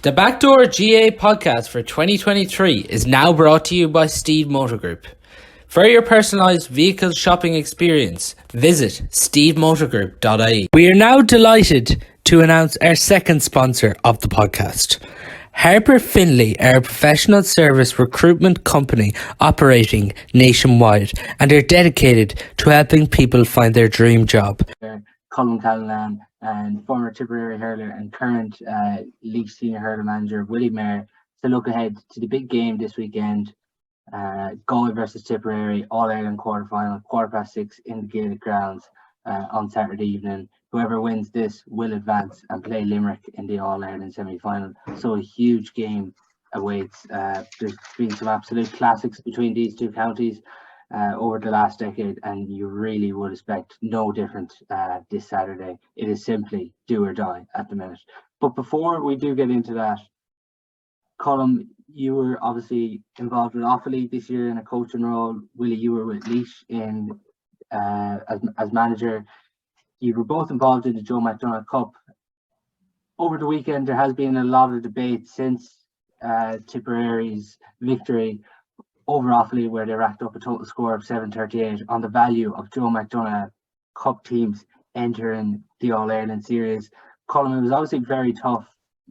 The Backdoor GAA Podcast for 2023 is now brought to you by Steede Motor Group. For your personalised vehicle shopping experience, visit steedemotorgroup.ie. We are now delighted to announce our second sponsor of the podcast. Harper Finlay are a professional service recruitment company operating nationwide and are dedicated to helping people find their dream job. Colm, Callanan, and former Tipperary hurler and current League Senior Hurling Manager Willie Maher to look ahead to the big game this weekend. Galway versus Tipperary, All-Ireland Quarter-Final, 6:15 in the Gaelic grounds on Saturday evening. Whoever wins this will advance and play Limerick in the All-Ireland semi-final. So a huge game awaits. There's been some absolute classics between these two counties over the last decade, and you really would expect no different this Saturday. It is simply do or die at the minute. But before we do get into that, Colm, you were obviously involved with Offaly this year in a coaching role. Willie, you were with Laois in as manager. You were both involved in the Joe McDonagh Cup. Over the weekend, there has been a lot of debate since Tipperary's victory over Offaly, where they racked up a total score of 738, on the value of Joe McDonagh Cup teams entering the All-Ireland series. Colm, it was obviously very tough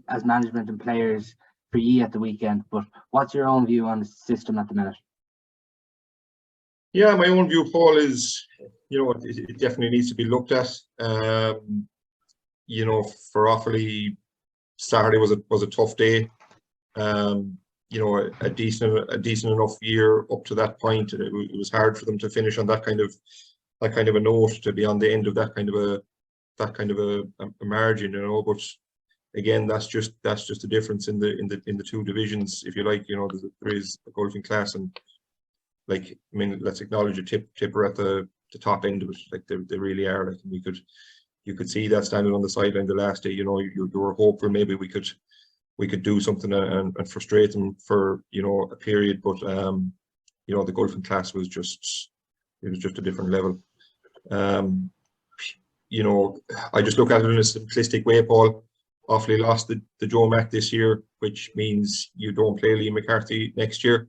as management and players for you at the weekend, but what's your own view on the system at the minute? Yeah, my own view, Paul, is, it definitely needs to be looked at. For Offaly, Saturday was a tough day. A decent enough year up to that point. It was hard for them to finish on that kind of a note, to be on the end of that kind of a margin, But again, that's just a difference in the two divisions, if you like. There is a golfing class, and let's acknowledge a Tipper at the top end of it. Like they really are. You could see that standing on the sideline the last day. You were hopeful maybe we could do something and frustrate them for a period, but the golfing class was just a different level. I just look at it in a simplistic way, Paul. Offaly lost the Joe Mac this year, which means you don't play Liam McCarthy next year,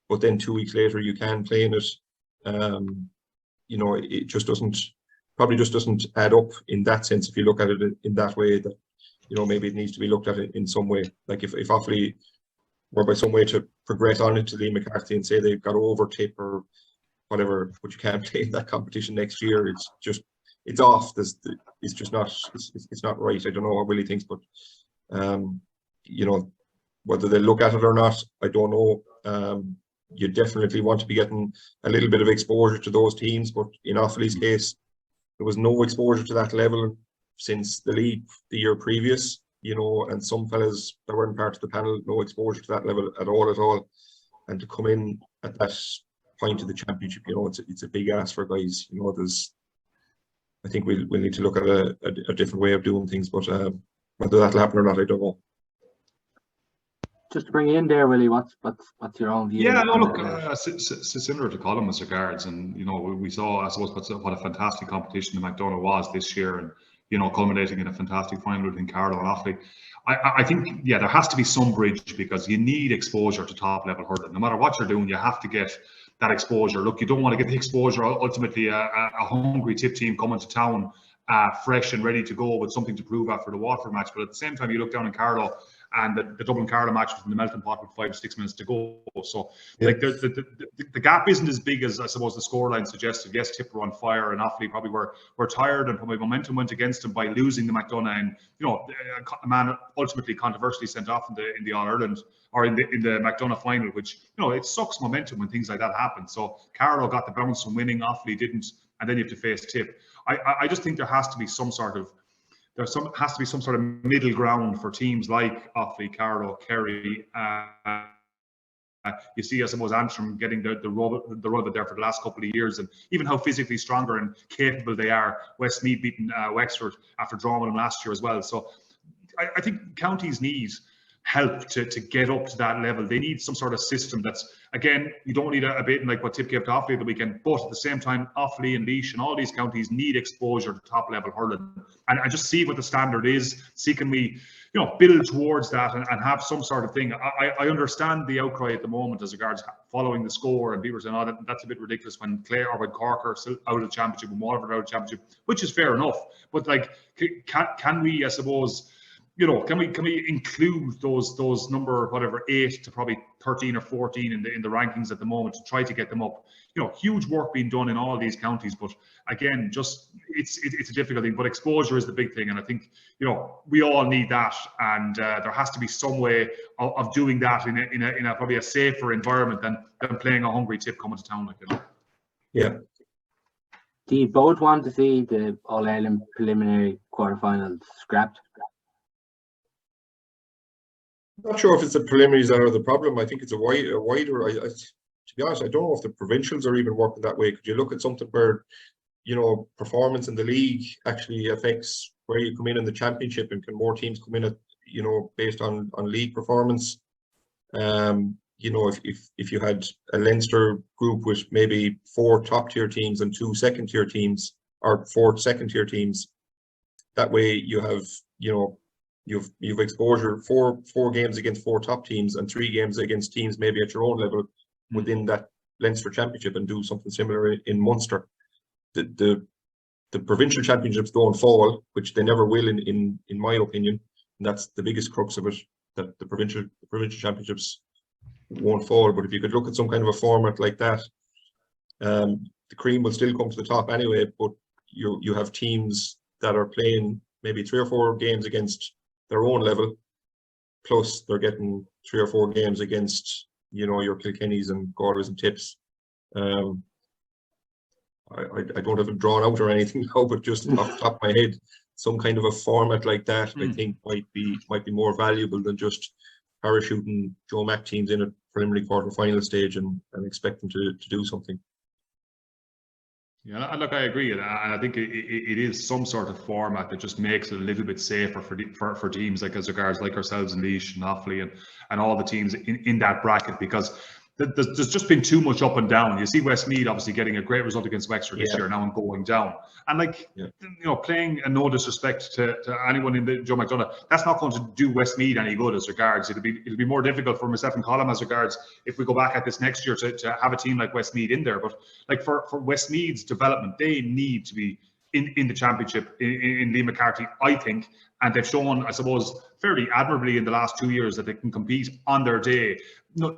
but then 2 weeks later you can play in it. It just doesn't add up in that sense, if you look at it in that way, that maybe it needs to be looked at it in some way. Like if Offaly were by some way to progress on into Liam McCarthy and say they've got over Tip or whatever, but you can't play in that competition next year, it's off. It's just not. It's not right. I don't know what Willie thinks, but whether they look at it or not, I don't know. You definitely want to be getting a little bit of exposure to those teams, but in Offaly's case, there was no exposure to that level since the league the year previous. And some fellas that weren't part of the panel, no exposure to that level at all, and to come in at that point of the championship, it's a big ask for guys. I think we'll need to look at a different way of doing things, but whether that'll happen or not, I don't know. Just to bring you in there, Willie, what's your own view? Yeah, no, look, similar to Colm as regards, and we saw, I suppose, what a fantastic competition the McDonagh was this year, and culminating in a fantastic final between Carlow and Offaly. I think, there has to be some bridge, because you need exposure to top level hurling. No matter what you're doing, you have to get that exposure. Look, you don't want to get the exposure, ultimately a hungry Tip team coming to town fresh and ready to go with something to prove after the Waterford match. But at the same time, you look down in Carlow, and the Dublin Carlow match was in the melting pot with 5 or 6 minutes to go. So the gap isn't as big as I suppose the scoreline suggested. Yes, Tip were on fire, and Offaly probably were tired, and probably momentum went against them by losing the McDonagh, and a man ultimately controversially sent off in the All-Ireland, or in the McDonagh final, which it sucks momentum when things like that happen. So Carlow got the bounce from winning, Offaly didn't, and then you have to face Tip. I just think there has to be some sort of middle ground for teams like Offaly, Carlow, Kerry. You see, I suppose, Antrim getting the rub of it there for the last couple of years, and even how physically stronger and capable they are. Westmeath beating Wexford after drawing with them last year as well. So I think counties need help to get up to that level. They need some sort of system that's, again, you don't need a bit like what Tip gave to Offaly the weekend, but at the same time, Offaly and Laois and all these counties need exposure to top level hurling. And I just see what the standard is. See, can we, build towards that and have some sort of thing. I understand the outcry at the moment as regards following the score and people saying, oh, that's a bit ridiculous when Clare or when Cork are still out of the championship and Waterford out of the championship, which is fair enough. But like, can we, I suppose, can we include those number whatever 8 to probably 13 or 14 in the rankings at the moment to try to get them up? Huge work being done in all these counties, but again, just it's a difficult thing. But exposure is the big thing, and I think we all need that, and there has to be some way of doing that in a probably a safer environment than playing a hungry Tip coming to town, Yeah. Do you both want to see the All-Ireland preliminary quarter-finals scrapped? Not sure if it's the preliminaries that are the problem. I think it's a wider. To be honest, I don't know if the provincials are even working that way. Could you look at something where, performance in the league actually affects where you come in the championship, and can more teams come in at, based on league performance? If you had a Leinster group with maybe 4 top-tier teams and 2 second-tier teams, or 4 second-tier teams, that way you have, you've exposure 4 games against 4 top teams and 3 games against teams maybe at your own level within that Leinster championship, and do something similar in Munster. The provincial championships don't fall, which they never will in my opinion, and that's the biggest crux of it, that the provincial championships won't fall. But if you could look at some kind of a format like that, the cream will still come to the top anyway, but you have teams that are playing maybe 3 or 4 games against their own level, plus they're getting 3 or 4 games against your Kilkennys and Galways and Tips. I don't have it drawn out or anything now, but just off the top of my head, some kind of a format like that I think might be more valuable than just parachuting Joe Mac teams in at preliminary quarter-final stage and expect them to do something. Yeah, look, I agree, and I think it is some sort of format that just makes it a little bit safer for teams like as regards like ourselves and Laois and Offaly and all the teams in that bracket, because there's just been too much up and down. You see Westmeath obviously getting a great result against Wexford this year now and going down, and playing, and no disrespect to anyone in the Joe McDonagh, that's not going to do Westmeath any good as regards. It'll be more difficult for myself and Colm as regards if we go back at this next year to have a team like Westmeath in there. But like for Westmeath's development, they need to be in the championship in Liam McCarthy, I think, and they've shown, I suppose, fairly admirably in the last 2 years that they can compete on their day.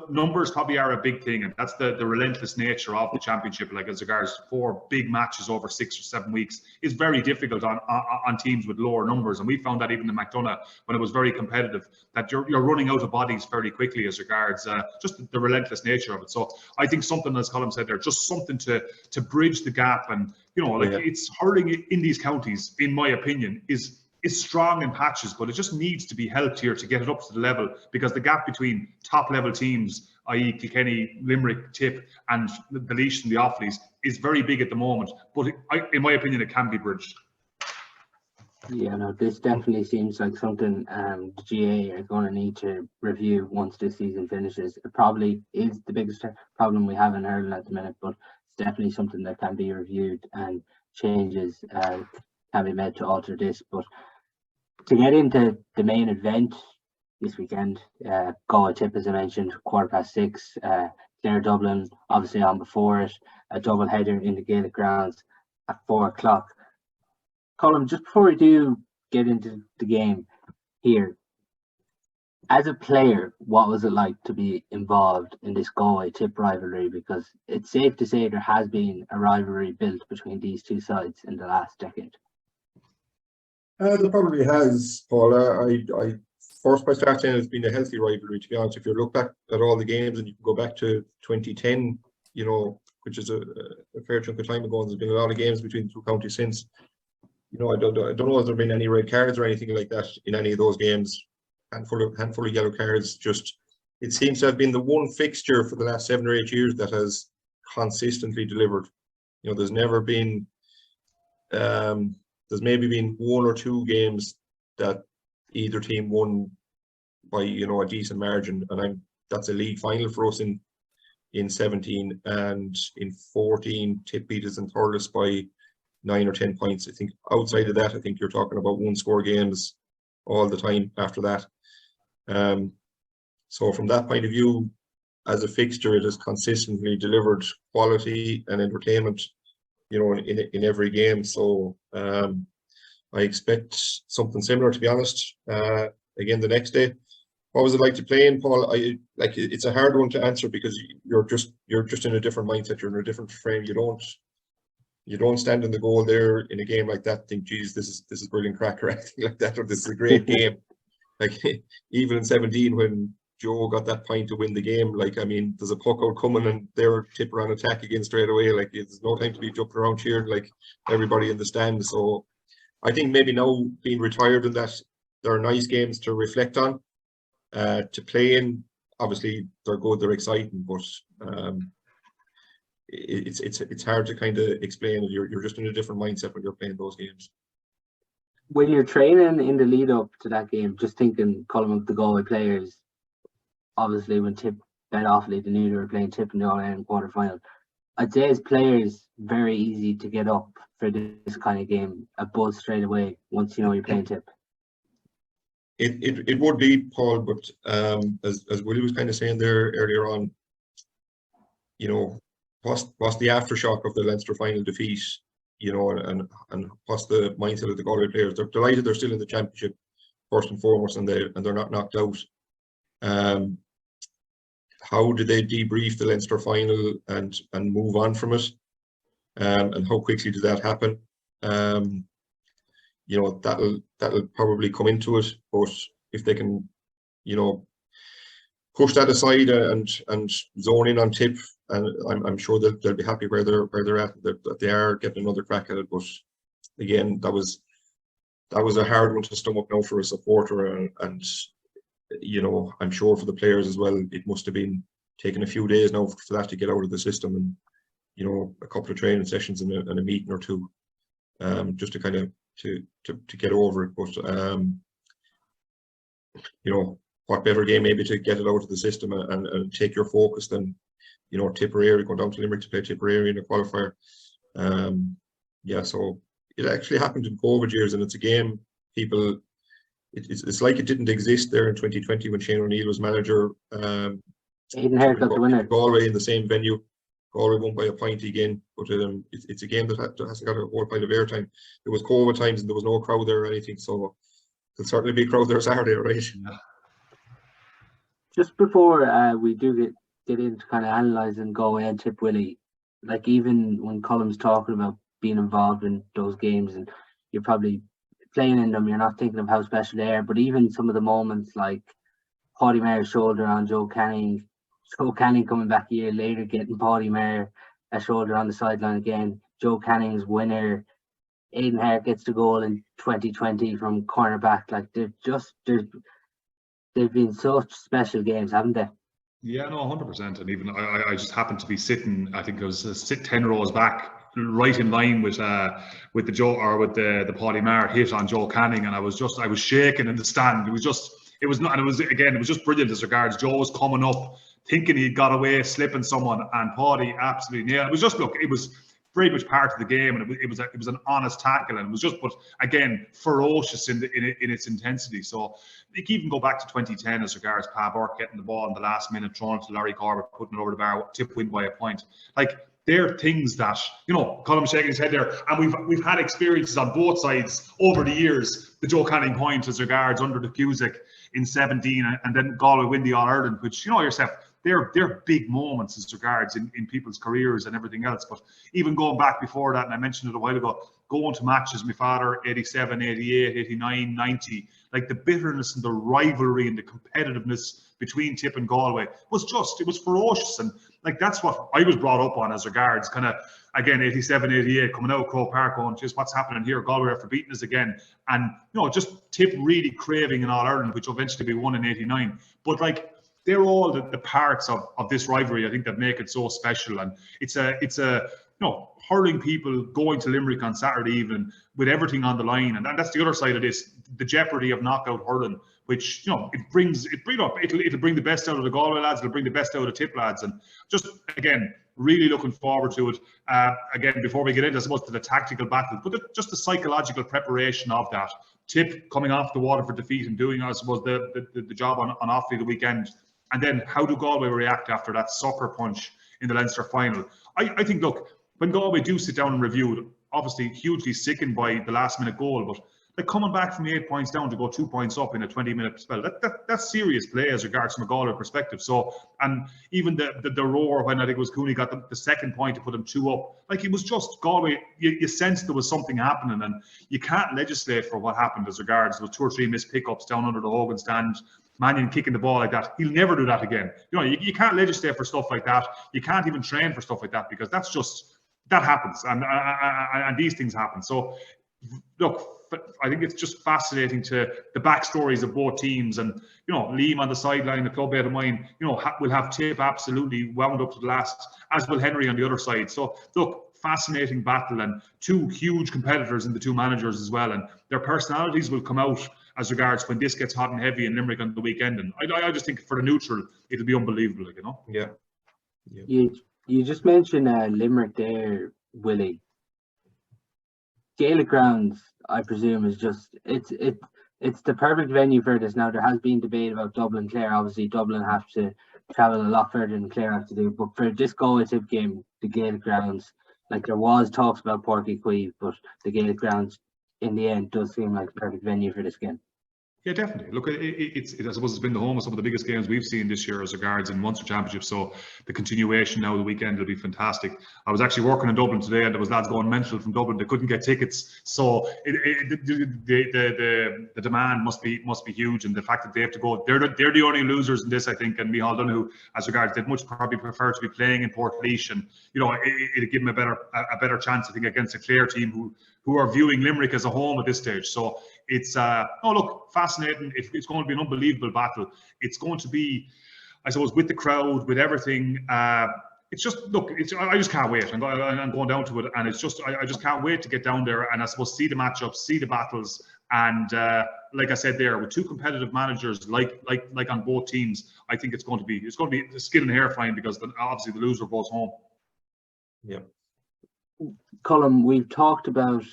Numbers probably are a big thing, and that's the relentless nature of the championship. Like as regards 4 big matches over 6 or 7 weeks is very difficult on teams with lower numbers, and we found that even in McDonagh when it was very competitive, that you're running out of bodies fairly quickly as regards just the relentless nature of it. So I think something, as Colm said there, just something to bridge the gap, and it's hurling in these counties, in my opinion, is strong in patches, but it just needs to be helped here to get it up to the level, because the gap between top level teams, i.e. Kilkenny, Limerick, Tip, and the Laois and the Offaly's is very big at the moment, but in my opinion, it can be bridged. Yeah, no, this definitely seems like something the GAA are going to need to review once this season finishes. It probably is the biggest problem we have in hurling at the minute, but it's definitely something that can be reviewed, and changes can be made to alter this. But to get into the main event this weekend, Galway Tip, as I mentioned, 6:15. Clare Dublin obviously on before it, a double header in the Gaelic grounds at 4 o'clock. Colm, just before we do get into the game here, as a player, what was it like to be involved in this Galway Tip rivalry? Because it's safe to say there has been a rivalry built between these two sides in the last decade. There probably has, Paul. I first by start saying it's been a healthy rivalry, to be honest. If you look back at all the games, and you can go back to 2010, which is a fair chunk of time ago, and there's been a lot of games between the two counties since. I don't know if there have been any red cards or anything like that in any of those games. Handful of yellow cards. Just, it seems to have been the one fixture for the last 7 or 8 years that has consistently delivered. There's never been. There's maybe been 1 or 2 games that either team won by a decent margin, and that's a league final for us in 17, and in 14 Tip beat us in Thurles by 9 or 10 points. I think outside of that, I think you're talking about 1-score games all the time after that. So from that point of view, as a fixture, it has consistently delivered quality and entertainment, in every game. So I expect something similar, to be honest. Again, the next day. What was it like to play in, Paul? It's a hard one to answer because you're just in a different mindset. You're in a different frame. You don't stand in the goal there in a game like that. Think, geez, this is brilliant crack or anything like that, or this is a great game. Like even in 17 when Joe got that point to win the game, there's a puck out coming and they're Tipper on attack again straight away. Like there's no time to be jumping around cheering like everybody in the stand. So I think maybe now being retired in that, there are nice games to reflect on. To play in, obviously they're good, they're exciting, but it's hard to kind of explain. You're just in a different mindset when you're playing those games. When you're training in the lead up to that game, just thinking, Colm, of the Galway players, obviously when Tip bet Offaly, they knew they were playing Tip in the All-Ireland Quarter-Final. I'd say as players, very easy to get up for this kind of game, a buzz straight away once you know you're playing Tip. It would be, Paul, but as Willie was kind of saying there earlier on, what's the aftershock of the Leinster final defeat, and what's the mindset of the Galway players? They're delighted they're still in the championship first and foremost, and they're not knocked out. How did they debrief the Leinster final and move on from it? And how quickly did that happen? That'll probably come into it, but if they can, push that aside and zone in on Tip, and I'm sure they'll be happy where they're at, that they are getting another crack at it. But again, that was a hard one to stomach now for a supporter, and I'm sure for the players as well, it must have been taking a few days now for that to get out of the system, and a couple of training sessions and a meeting or two, just to kind of to get over it. But what better game maybe to get it out of the system and take your focus than Tipperary, going down to Limerick to play Tipperary in a qualifier. So it actually happened in COVID years, and it's a game people. It's like it didn't exist there in 2020 when Shane O'Neill was manager. Maher got the winner. Galway in the same venue. Galway won by a point again, but it's a game that hasn't got a whole pile of airtime. It was COVID times and there was no crowd there or anything, so there'll certainly be a crowd there Saturday, right? Yeah. Just before we do get into kind of analysing Galway and Tip, Willie, like even when Colm's talking about being involved in those games and you're probably playing in them, you're not thinking of how special they are, but even some of the moments like Paddy Maher's shoulder on Joe Canning coming back a year later, getting Paddy Maher a shoulder on the sideline again, Joe Canning's winner, Aidan Hare gets the goal in 2020 from cornerback. Like they've been such special games, haven't they? Yeah, no, 100%. And even I just happened to be sitting, I think it was 10 rows back, right in line with the Joe, or with the Paddy Maher hit on Joe Canning, and I was shaking in the stand. It was just brilliant as regards. Joe was coming up thinking he got away, slipping someone, and Paddy absolutely nailed. It was just, look, it was very much part of the game, and it was an honest tackle, and it was just, but again, ferocious in its intensity. So you can even go back to 2010 as regards Pa Burke getting the ball in the last minute, throwing it to Larry Corbett, putting it over the bar, Tip win by a point. Like, they're things that, Colm shaking his head there, and we've had experiences on both sides over the years. The Joe Canning point as regards under the Cusack in 17, and then Galway win the All-Ireland, which, yourself, they're big moments as regards in people's careers and everything else. But even going back before that, and I mentioned it a while ago, going to matches, my father, 87, 88, 89, 90, like the bitterness and the rivalry and the competitiveness between Tip and Galway it was ferocious. And like, that's what I was brought up on as regards kind of, again, 87, 88, coming out of Croke Park going, just what's happening here? Galway after beating us again. And, just Tip really craving an All-Ireland, which eventually we won in 89. But like, they're all the parts of this rivalry, I think, that make it so special. And it's a hurling people going to Limerick on Saturday evening with everything on the line. And that's the other side of this, the jeopardy of knockout hurling which, you know, it'll bring the best out of the Galway lads, it'll bring the best out of the Tip lads, and just again, really looking forward to it. Again, before we get into, I suppose, to the tactical battle, but just the psychological preparation of that. Tip coming off the Waterford defeat and doing, I suppose, the job on Offaly the weekend, and then how do Galway react after that sucker punch in the Leinster final? I think, look, when Galway do sit down and review it, obviously hugely sickened by the last-minute goal, but like coming back from 8 points down to go 2 points up in a 20-minute spell, that's serious play as regards from a Galway perspective. So, and even the roar when I think it was Cooney got the second point to put them 2 up, like it was just Galway, you sensed there was something happening, and you can't legislate for what happened as regards those 2 or 3 missed pickups down under the Hogan stand, Mannion kicking the ball like that. He'll never do that again. You know, you can't legislate for stuff like that. You can't even train for stuff like that, because that's just, that happens, and these things happen. So, look, I think it's just fascinating to the backstories of both teams, and you know, Liam on the sideline, the club mate of mine, you know, will have Tip absolutely wound up to the last, as will Henry on the other side. So look, fascinating battle, and 2 huge competitors in the 2 managers as well, and their personalities will come out as regards when this gets hot and heavy in Limerick on the weekend. And I just think for the neutral, it'll be unbelievable, you know. Yeah. You just mentioned Limerick there, Willie. Gaelic grounds, I presume, is just it's the perfect venue for this. Now, there has been debate about Dublin Clare. Obviously, Dublin have to travel a lot further than Clare have to do. But for this Galway Tip game, the Gaelic grounds, like there was talks about Porky Queeve, but the Gaelic grounds in the end does seem like the perfect venue for this game. Yeah, definitely. Look, I suppose it's been the home of some of the biggest games we've seen this year as regards in Munster Championship. So the continuation now the weekend will be fantastic. I was actually working in Dublin today, and there was lads going mental from Dublin. They couldn't get tickets, so the demand must be huge, and the fact that they have to go, they're the only losers in this, I think. And Micheál Donoghue, as regards, they'd much probably prefer to be playing in Portlaoise, and you know, it'd give them a better chance, I think, against a Clare team who are viewing Limerick as a home at this stage. So it's look, fascinating. It's going to be an unbelievable battle. It's going to be, I suppose, with the crowd, with everything. It's just, look, I just can't wait. I'm going down to it, and it's just, I just can't wait to get down there and I suppose see the matchups, see the battles, and like I said there, with 2 competitive managers like on both teams, I think it's going to be skin and hair flying, because obviously the loser goes home. Yeah. Colm, we've talked about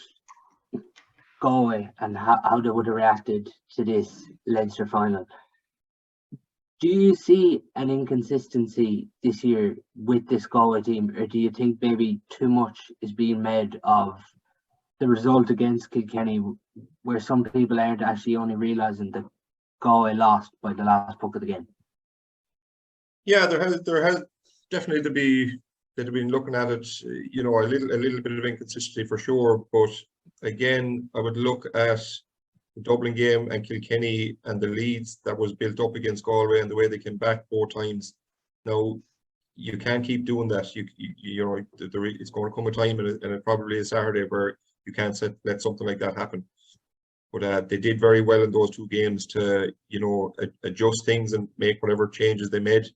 Galway and how they would have reacted to this Leinster final. Do you see an inconsistency this year with this Galway team, or do you think maybe too much is being made of the result against Kilkenny, where some people aren't actually only realising that Galway lost by the last puck of the game? Yeah, there has definitely they'd have been looking at it, you know, a little bit of inconsistency for sure. But again, I would look at the Dublin game and Kilkenny and the leads that was built up against Galway and the way they came back 4 times. Now, you can't keep doing that. You know, it's going to come a time, and it probably is Saturday, where you can't let something like that happen. But they did very well in those 2 games to, you know, adjust things and make whatever changes they made,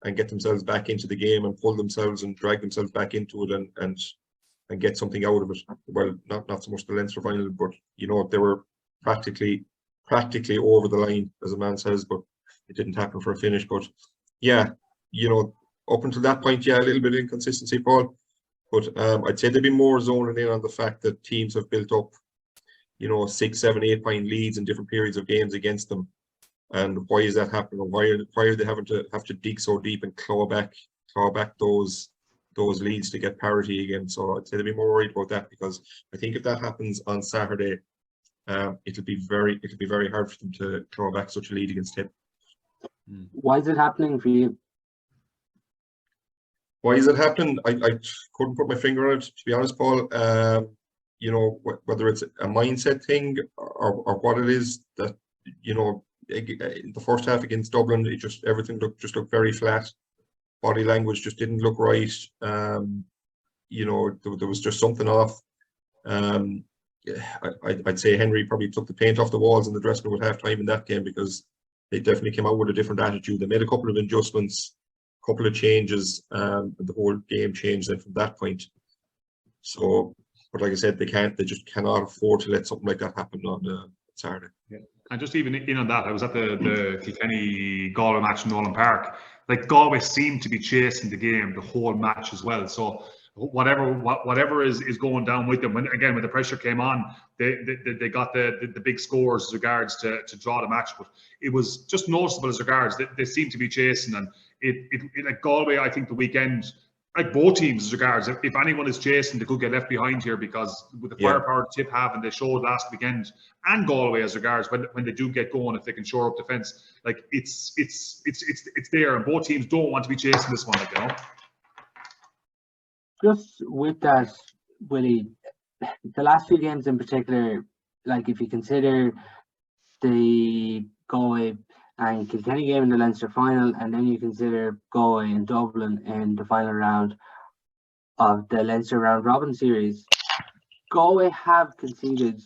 and get themselves back into the game and pull themselves and drag themselves back into it and get something out of it. Well, not so much the Leinster final, but you know, they were practically over the line, as a man says, but it didn't happen for a finish. But yeah, you know, up until that point, yeah, a little bit of inconsistency, Paul. But I'd say they'd be more zoning in on the fact that teams have built up, you know, 6, 7, 8 point leads in different periods of games against them. And why is that happening? Why are they having to dig so deep and claw back those leads to get parity again? So I'd say they'd be more worried about that, because I think if that happens on Saturday, it'll be very hard for them to claw back such a lead against Tip. Why is it happening for you? Why is it happening? I couldn't put my finger on it, to be honest, Paul. You know, whether it's a mindset thing or what it is, that, you know, in the first half against Dublin, everything looked very flat. Body language just didn't look right. You know, there was just something off. I'd say Henry probably took the paint off the walls in the dressing room at half time in that game, because they definitely came out with a different attitude. They made a couple of adjustments, a couple of changes, and the whole game changed then from that point. So, but like I said, they just cannot afford to let something like that happen on Saturday. Yeah. And just even in on that, I was at the Kilkenny Galway match in Nolan Park. Like, Galway seemed to be chasing the game the whole match as well. So whatever is going down with them, when the pressure came on, they got the big scores as regards to draw the match. But it was just noticeable as regards that they seemed to be chasing, and it like Galway, I think the weekend, like both teams as regards, if anyone is chasing, they could get left behind here, because with the firepower Tip have, and they showed last weekend, and Galway as regards when they do get going, if they can shore up defence, like it's there, and both teams don't want to be chasing this one, like, you know. Just with that, Willie, the last few games in particular, like if you consider the Galway and Kilkenny game in the Leinster final, and then you consider Galway and Dublin in the final round of the Leinster round robin series, Galway have conceded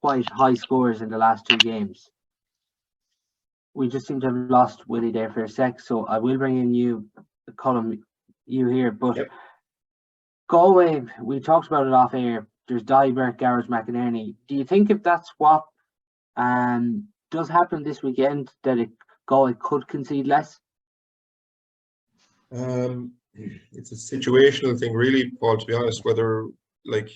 quite high scores in the last two games. We just seem to have lost Willie there for a sec, so I will bring in you, Colm, you here. But Galway, we talked about it off air. There's Dybert, Garrett, McInerney. Do you think if that's what does happen this weekend, that Galway could concede less? It's a situational thing, really, Paul, to be honest. Whether, like,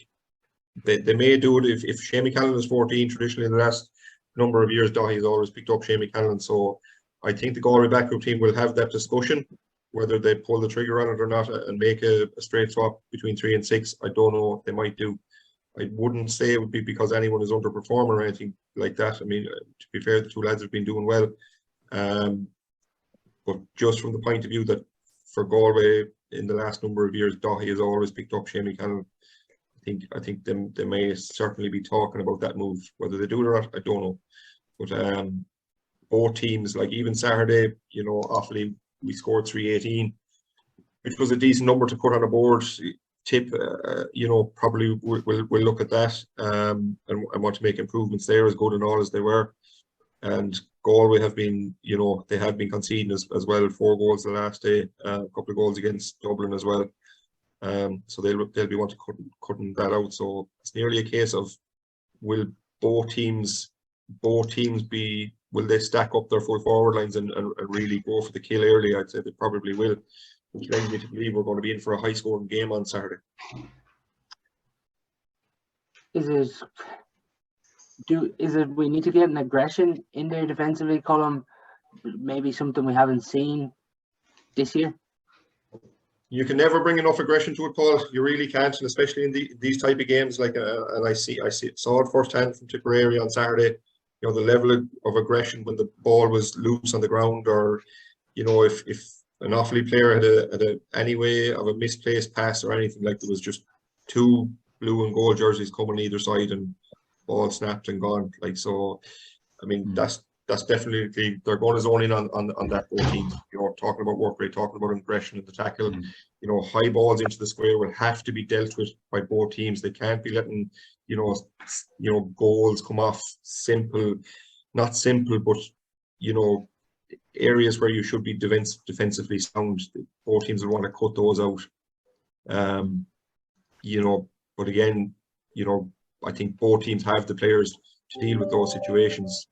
they may do it if Seamie Callanan is 14. Traditionally, in the last number of years, Daithí's always picked up Seamie Callanan. So I think the Galway backroom team will have that discussion, whether they pull the trigger on it or not and make a straight swap between 3 and 6. I don't know. They might do. I wouldn't say it would be because anyone is underperforming or anything like that. I mean, to be fair, the two lads have been doing well. But just from the point of view that for Galway in the last number of years, Daithí has always picked up Seamie Callanan. I think they may certainly be talking about that move. Whether they do it or not, I don't know. But both teams, like even Saturday, you know, Offaly, we scored 318, which was a decent number to put on a board. Tip, you know, probably we'll look at that and want to make improvements there, as good and all as they were. And Galway have been, you know, they have been conceding as well. 4 goals the last day, a couple of goals against Dublin as well. So they'll be wanting cutting that out. So it's nearly a case of, will both teams be, will they stack up their full forward lines and really go for the kill early? I'd say they probably will, which leads me to believe we're going to be in for a high scoring game on Saturday. Is it we need to get an aggression in there defensively, Colm? Maybe something we haven't seen this year? You can never bring enough aggression to it, Paul. You really can't, and especially in these type of games. Like, and I saw it firsthand from Tipperary on Saturday. You know, the level of aggression when the ball was loose on the ground, or, you know, if an Offaly player had any way of a misplaced pass or anything, like there was just 2 blue and gold jerseys coming either side and ball snapped and gone. Like, so, I mean, that's definitely, they're going to zone in on that both teams. You know, talking about work rate, talking about aggression in the tackle. You know, high balls into the square will have to be dealt with by both teams. They can't be letting, you know, goals come off not simple, but, you know, areas where you should be defensively sound. Both teams will want to cut those out. You know, but again, you know, I think both teams have the players to deal with those situations.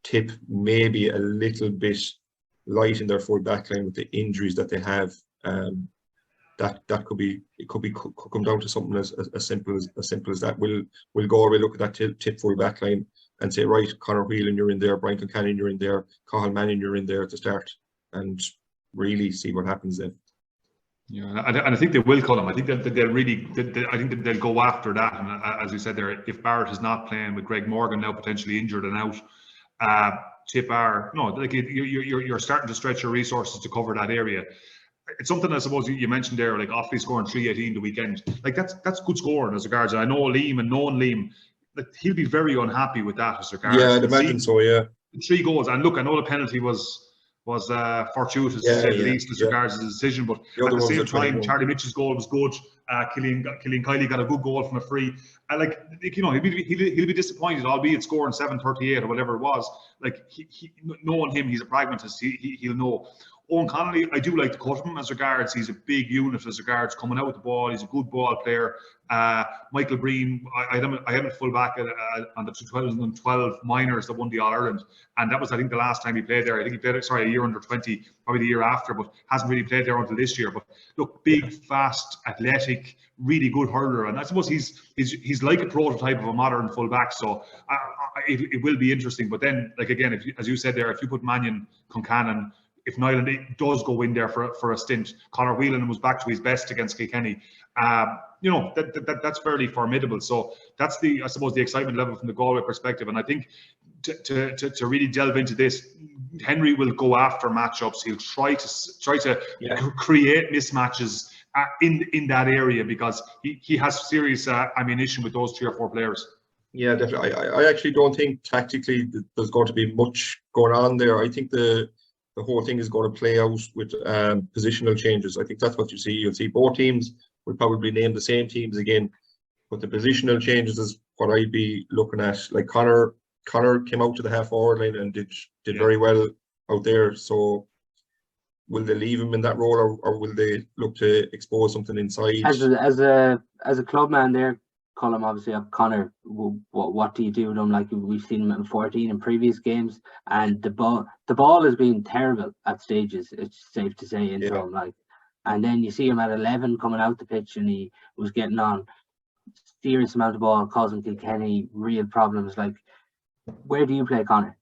Tip maybe a little bit light in their full backline with the injuries that they have. That could come down to something as simple as that. We'll go away, look at that Tip full backline and say, right, Conor Whelan, you're in there, Brian Concannon, you're in there, Cathal Manning, you're in there to start, and really see what happens then. Yeah, and I think they will cut him. I think that they'll really, I think that they'll go after that. And as you said there, if Barrett is not playing with Greg Morgan now potentially injured and out, Tip are, no, like you're starting to stretch your resources to cover that area. It's something I suppose you mentioned there, like Offaly scoring 318 the weekend. Like that's good scoring as regards. I know Liam and known Liam, like he'll be very unhappy with that as regards. Yeah, I'd imagine so. Yeah. 3 goals, and look, I know the penalty was fortuitous to say the least as regards the decision, but at the same time, Charlie Mitchell's goal was good. Killian Kiley got a good goal from a free. Like, you know, he'll be disappointed, albeit scoring 7:38 or whatever it was. Like, he knowing him, he's a pragmatist. He'll know. Owen Connolly, I do like to cut him as regards. He's a big unit as regards coming out with the ball. He's a good ball player. Michael Breen, I had him at full back on the 2012 minors that won the All-Ireland. And that was, I think, the last time he played there. I think he played, a year under 20, probably the year after, but hasn't really played there until this year. But look, big, fast, athletic, really good hurler. And I suppose he's like a prototype of a modern full back. So it will be interesting. But then, like, again, as you said there, if you put Mannion, Concannon, if Nyland does go in there for a stint, Conor Whelan was back to his best against Kilkenny. That's fairly formidable. So that's I suppose the excitement level from the Galway perspective. And I think to really delve into this, Henry will go after matchups. He'll try to create mismatches in that area, because he has serious ammunition with those 3 or 4 players. Yeah, definitely. I actually don't think tactically there's going to be much going on there. I think the whole thing is going to play out with positional changes. I think that's what you see. You'll see both teams will probably name the same teams again, but the positional changes is what I'd be looking at. Like Conor came out to the half-forward line and did very well out there. So will they leave him in that role, or will they look to expose something inside? As a club man there, Colm, obviously, of Conor, what do you do with him? Like, we've seen him in 14 in previous games, and the ball has been terrible at stages, it's safe to say, in him, like. And then you see him at 11 coming out the pitch, and he was getting on serious amount of ball, causing Kilkenny real problems. Like, where do you play Conor?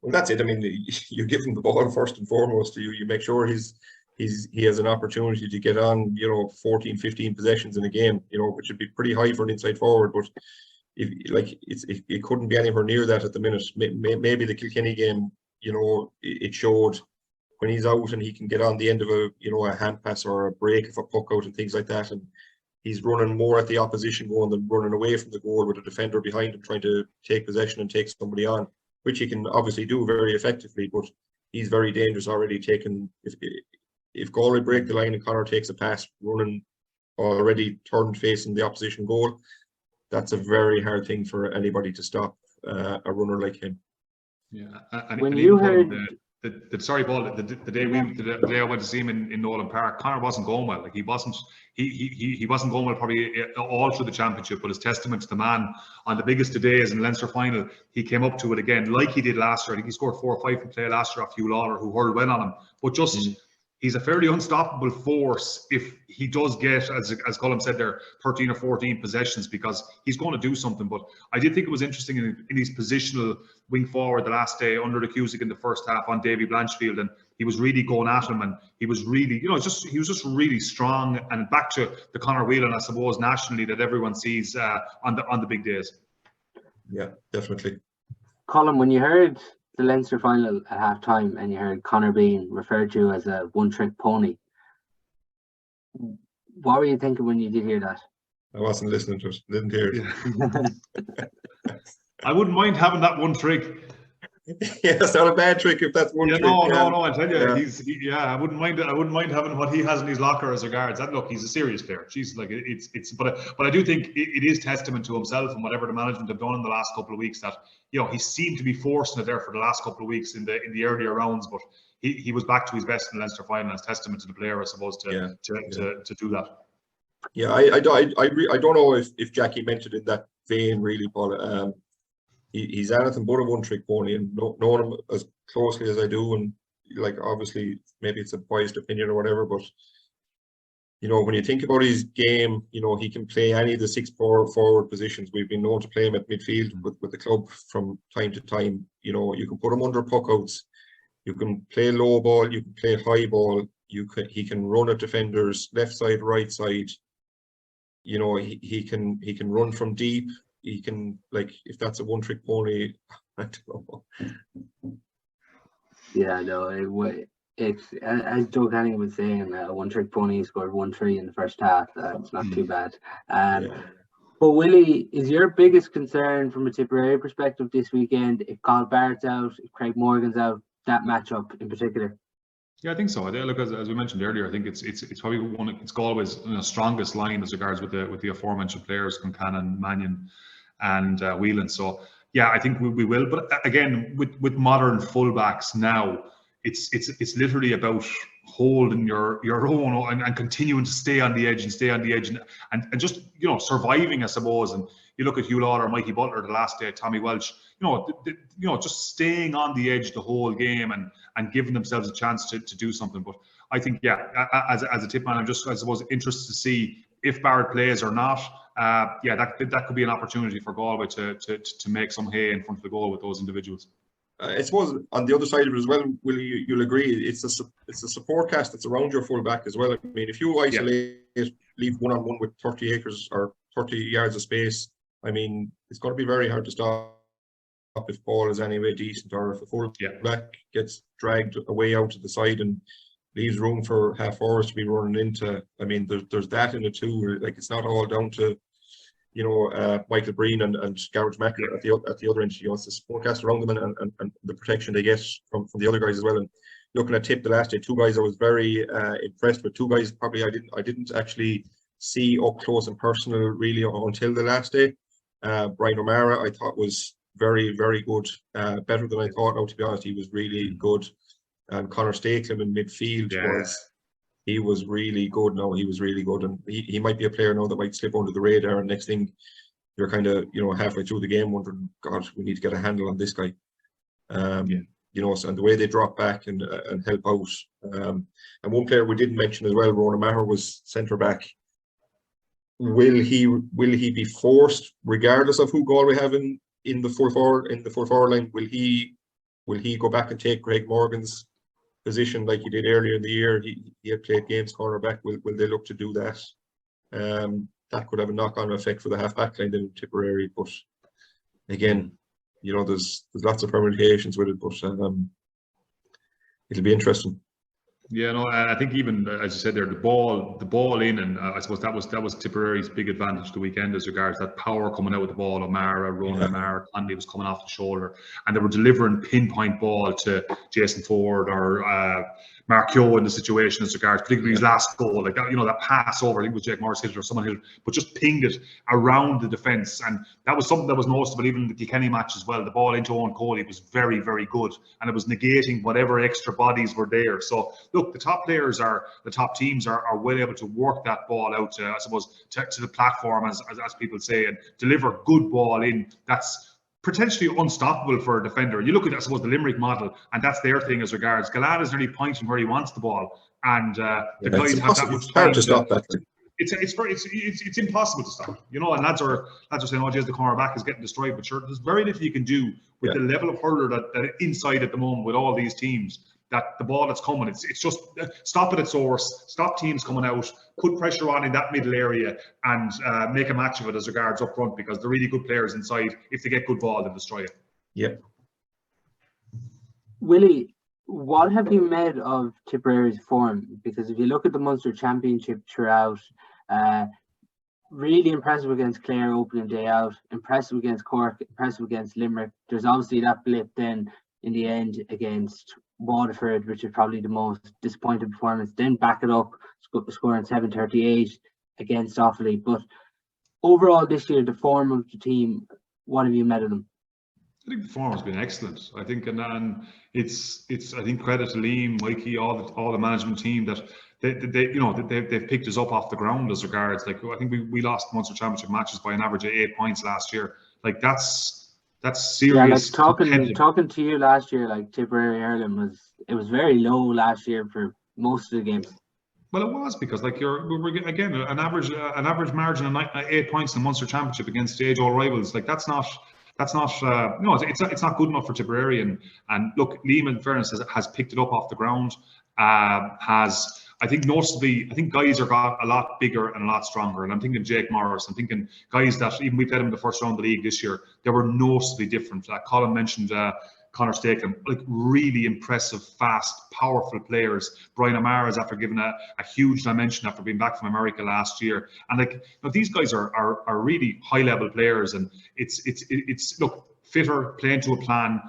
Well, that's it. I mean, you give him the ball first and foremost. You make sure he has an opportunity to get on, 14, 15 possessions in a game, which would be pretty high for an inside forward. But it couldn't be anywhere near that at the minute. Maybe the Kilkenny game, it showed when he's out and he can get on the end of a hand pass or a break of a puck out and things like that, and he's running more at the opposition goal than running away from the goal with a defender behind him trying to take possession and take somebody on, which he can obviously do very effectively. But he's very dangerous already. If Galway break the line and Conor takes a pass running already turned facing the opposition goal, that's a very hard thing for anybody to stop a runner like him. Yeah, and when you heard sorry, Paul, the day I went to see him in Nolan Park, Conor wasn't going well. Like, he wasn't going well probably all through the championship, but his testament to the man on the biggest of days in the Leinster final, he came up to it again like he did last year. I think he scored 4 or 5 from play last year off Hugh Lawler, who hurled well on him. But just he's a fairly unstoppable force if he does get, as Colm said there, 13 or 14 possessions, because he's going to do something. But I did think it was interesting in his positional wing forward the last day under the Cusick in the first half on Davy Blanchfield, and he was really going at him, and he was really, he was just really strong, and back to the Conor Whelan, I suppose, nationally that everyone sees on the big days. Yeah, definitely. Colm, when you heard the Leinster final at half time and you heard Conor being referred to as a one-trick pony, what were you thinking when you did hear that? I wasn't listening to it, didn't hear it. I wouldn't mind having that one trick. Yeah, it's not a bad trick if that's one trick. No, I tell you, I wouldn't mind having what he has in his locker as regards that. Look, he's a serious player. Jeez, like but I do think it is testament to himself and whatever the management have done in the last couple of weeks that he seemed to be forcing it there for the last couple of weeks in the earlier rounds, but he was back to his best in the Leinster final. It's testament to the player, I suppose, to do that. Yeah, I don't know if Jackie meant it in that vein, really, Paul. He's anything but a one-trick pony, and knowing him as closely as I do, and like obviously maybe it's a biased opinion or whatever, but when you think about his game, he can play any of the 6 forward positions. We've been known to play him at midfield with the club from time to time. You can put him under puckouts, you can play low ball, you can play high ball, he can run at defenders, left side, right side. He can run from deep. He can, like, if that's a one-trick pony, I don't know. Yeah, no, it's as Joe Canning was saying, a one-trick pony scored 1-3 in the first half. It's not too bad. But Willie, is your biggest concern from a Tipperary perspective this weekend if Carl Barrett's out, if Craig Morgan's out, that matchup in particular? Yeah, I think so. Look, as we mentioned earlier, I think it's probably it's Galway's strongest line as regards with the aforementioned players, Concannon, Mannion, and Whelan. So yeah, I think we will. But again, with modern fullbacks now, it's literally about holding your own and continuing to stay on the edge and just, you know, surviving, I suppose. And you look at Hugh Lawler, Mikey Butler the last day, Tommy Welch, you know, just staying on the edge the whole game and giving themselves a chance to do something. But I think, yeah, as a tip man, I'm just, I suppose, interested to see if Barrett plays or not. Yeah, that could be an opportunity for Galway to make some hay in front of the goal with those individuals. I suppose on the other side of it as well, Willie, you'll agree, it's a support cast that's around your full back as well. I mean, if you isolate, leave one-on-one with 30 acres or 30 yards of space, I mean, it's going to be very hard to stop if ball is anyway decent, or if a full back gets dragged away out to the side and leaves room for half forwards to be running into. I mean, there's that in it too. Like, it's not all down to, you know, Michael Breen and Gareth Macker at the other end. You know, it's the support cast around them and the protection they get from the other guys as well. And looking at Tip the last day, two guys I was very impressed with. Two guys probably I didn't actually see up close and personal really until the last day. Brian O'Mara I thought was very, very good, better than I thought. Now, to be honest, he was really good. And Connor Stakelum in midfield was really good. No, he was really good, and he might be a player now that might slip under the radar. And next thing, you're kind of, you know, halfway through the game wondering, God, we need to get a handle on this guy. You know, so, and the way they drop back and help out. And one player we didn't mention as well, Ronan Maher, was centre back. Will he be forced, regardless of who Galway have in the full forward line? Will he go back and take Greg Morgan's position like he did earlier in the year? He had played games cornerback. Will they look to do that? That could have a knock-on effect for the half-back line in Tipperary. But again, you know, there's lots of permutations with it. But it'll be interesting. Yeah, no, I think even as you said there, the ball in, and I suppose that was Tipperary's big advantage the weekend as regards that power coming out with the ball. O'Mara, Ronan Maher, Conley was coming off the shoulder, and they were delivering pinpoint ball to Jason Ford or Mark Keogh in the situation as regards, particularly his last goal, like that, you know, that pass over, I think it was Jake Morris hit it or someone hit it, but just pinged it around the defence. And that was something that was noticeable even in the Kilkenny match as well. The ball into Owen Coley was very, very good, and it was negating whatever extra bodies were there. So look, the top players the top teams are well able to work that ball out to, I suppose, to the platform, as people say, and deliver good ball in. That's potentially unstoppable for a defender. You look at, I suppose, the Limerick model, and that's their thing as regards. Gallan is nearly pointing where he wants the ball, and the guys have that much time. It's hard to stop that. It's impossible to stop. You know, and lads are saying, "Oh, geez, the cornerback is getting destroyed," but sure, there's very little you can do with the level of hurler that inside at the moment with all these teams. That the ball that's coming, it's just stop it at source, stop teams coming out, put pressure on in that middle area, and make a match of it as regards up front, because they're really good players inside. If they get good ball, they'll destroy it. Yeah. Willie, what have you made of Tipperary's form? Because if you look at the Munster Championship throughout, really impressive against Clare opening day out, impressive against Cork, impressive against Limerick. There's obviously that blip then in the end against Waterford, which is probably the most disappointing performance. Then back it up, scoring 738 against Offaly. But overall this year, the form of the team, what have you made of them? I think the form has been excellent. I think, and it's I think credit to Liam, Mikey, all the management team that they've picked us up off the ground as regards. Like, I think we lost Munster Championship matches by an average of 8 points last year. Like, that's serious. Yeah, like talking to you last year, like Tipperary hurling was very low last year for most of the games. Well, it was, because like we're again an average margin of 8 points in the Munster Championship against age-old rivals. Like, it's not good enough for Tipperary. And look, Liam, in fairness, has picked it up off the ground. I think noticeably, I think guys are got a lot bigger and a lot stronger. And I'm thinking Jake Morris. I'm thinking guys that even we played him in the first round of the league this year. They were noticeably different. Colm mentioned Connor Stakelum, like really impressive, fast, powerful players. Brian O'Mara is after giving a huge dimension after being back from America last year. And like, you know, these guys are really high level players. And it's look, fitter, playing to a plan,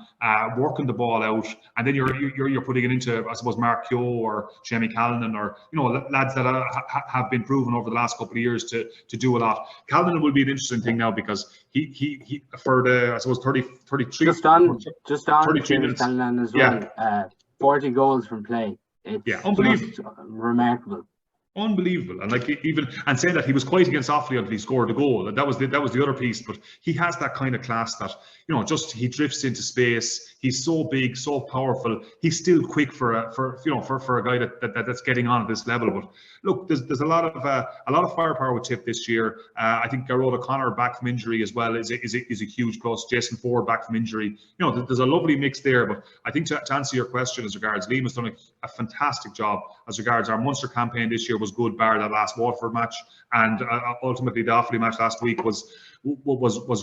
working the ball out, and then you're putting it into, I suppose, Mark Keogh or Jamie Callanan, or, you know, lads that have been proven over the last couple of years to do a lot. Callanan will be an interesting thing now, because he for the, I suppose, 33 just on 33 minutes. Callanan as well. 40 goals from play. It's unbelievable. Remarkable. Unbelievable. And like even and saying that he was quiet against Offaly until he scored a goal. And that was the other piece. But he has that kind of class that, just he drifts into space. He's so big, so powerful. He's still quick for a guy that's getting on at this level. But look, there's a lot of firepower with Tip this year. I think Garrod O'Connor back from injury as well is a huge plus. Jason Ford back from injury. There's a lovely mix there. But I think to answer your question as regards, Liam has done a fantastic job as regards our Munster campaign this year was good, bar that last Waterford match, and ultimately the Offaly match last week was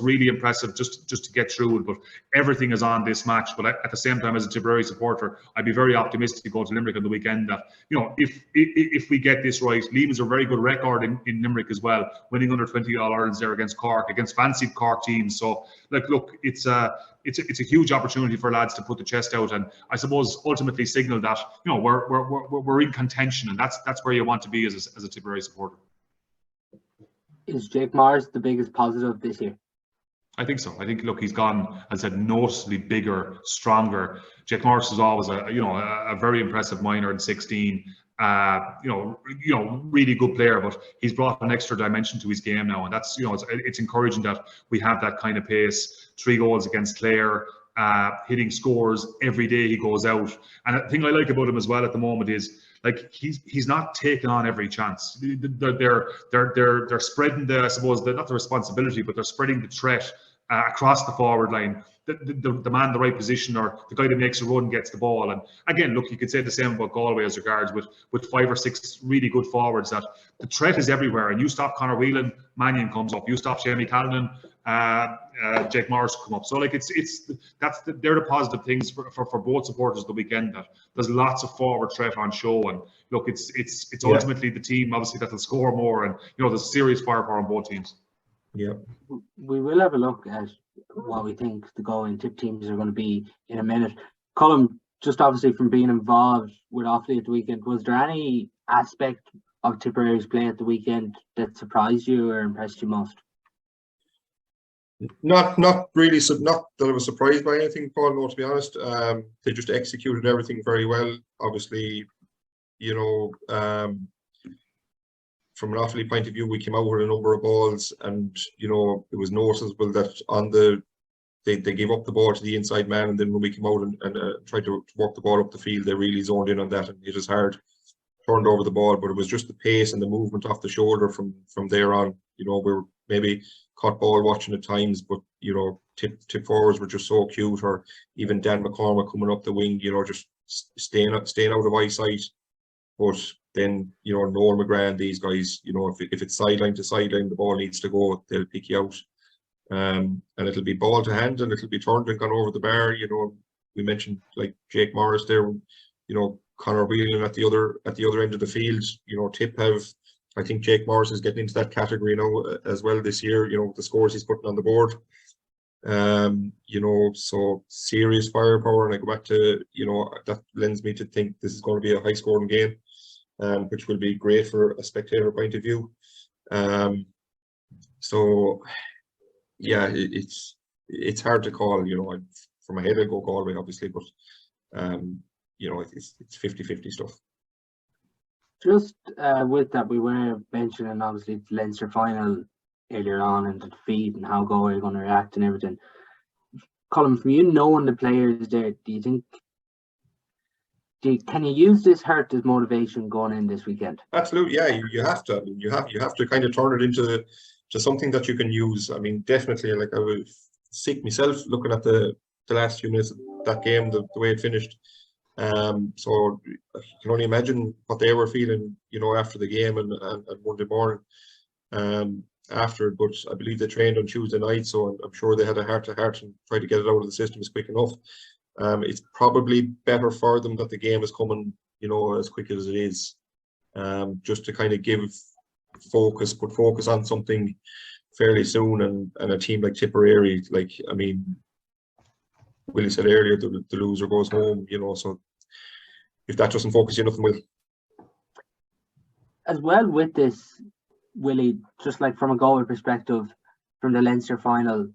really impressive just to get through it. But everything is on this match. But at the same time, as a Tipperary supporter, I'd be very optimistic to go to Limerick on the weekend that if we get this right, Liam has a very good record in Limerick as well, winning under 20 All-Irelands there against Cork, against fancied Cork teams. So look, it's a huge opportunity for lads to put the chest out, and I suppose ultimately signal that we're in contention, and that's where you want to be as a Tipperary supporter. Is Jake Maher the biggest positive this year? I think so. I think, look, he's gone, as I said, noticeably bigger, stronger. Jake Morris was always a very impressive minor in 16. Really good player, but he's brought an extra dimension to his game now, and that's it's encouraging that we have that kind of pace. 3 goals against Clare, hitting scores every day he goes out. And the thing I like about him as well at the moment is, like, he's not taking on every chance. They're spreading the, I suppose, not the responsibility, but they're spreading the threat across the forward line. The man in the right position, or the guy that makes a run, gets the ball. And again, look, you could say the same about Galway as regards with 5 or 6 really good forwards, that the threat is everywhere. And you stop Conor Whelan, Mannion comes up. You stop Jamie Callanan, Jake Morris come up. So like they're the positive things for both supporters the weekend, that there's lots of forward threat on show. And look, it's ultimately the team obviously that'll score more, and there's serious firepower on both teams. Yeah, we will have a look at what we think the Galway and Tip teams are going to be in a minute. Colm, just obviously from being involved with Offaly at the weekend, was there any aspect of Tipperary's play at the weekend that surprised you or impressed you most? Not really. So not that I was surprised by anything, Paul. No, to be honest, they just executed everything very well. Obviously, from an Offaly point of view, we came out with a number of balls, and it was noticeable that they gave up the ball to the inside man, and then when we came out and tried to work the ball up the field, they really zoned in on that and hit us hard, turned over the ball. But it was just the pace and the movement off the shoulder from there on. We were maybe caught ball watching at times, but tip forwards were just so cute, or even Dan McCormack coming up the wing, just staying out of eyesight. But then Noel McGrath, these guys, if it's sideline to sideline, the ball needs to go, they'll pick you out, and it'll be ball to hand, and it'll be turned and gone over the bar. We mentioned like Jake Morris there, Conor Whelan at the other end of the field. Tip have, I think Jake Morris is getting into that category now as well this year, with the scores he's putting on the board. So serious firepower, and I go back to, that lends me to think this is going to be a high scoring game, which will be great for a spectator point of view. So yeah, it's hard to call, from my head I go Galway obviously, but it's 50-50 stuff. Just with that, we were mentioning obviously the Leinster final earlier on, and the defeat and how Galway are going to react and everything. Colm, from you knowing the players there, do you think, can you use this hurt as motivation going in this weekend? Absolutely, yeah. You have to. I mean, you have to kind of turn it into something that you can use. I mean, definitely. Like, I was sick myself looking at the last few minutes of that game, the way it finished. So you can only imagine what they were feeling, after the game and Monday morning. After, but I believe they trained on Tuesday night, so I'm sure they had a heart-to-heart and tried to get it out of the system as quick enough. It's probably better for them that the game is coming, as quick as it is, just to kind of put focus on something fairly soon. And a team like Tipperary, like, I mean, Willie said earlier, the loser goes home, so if that doesn't focus you, nothing will. As well with this, Willie, just like from a Galway perspective, from the Leinster final,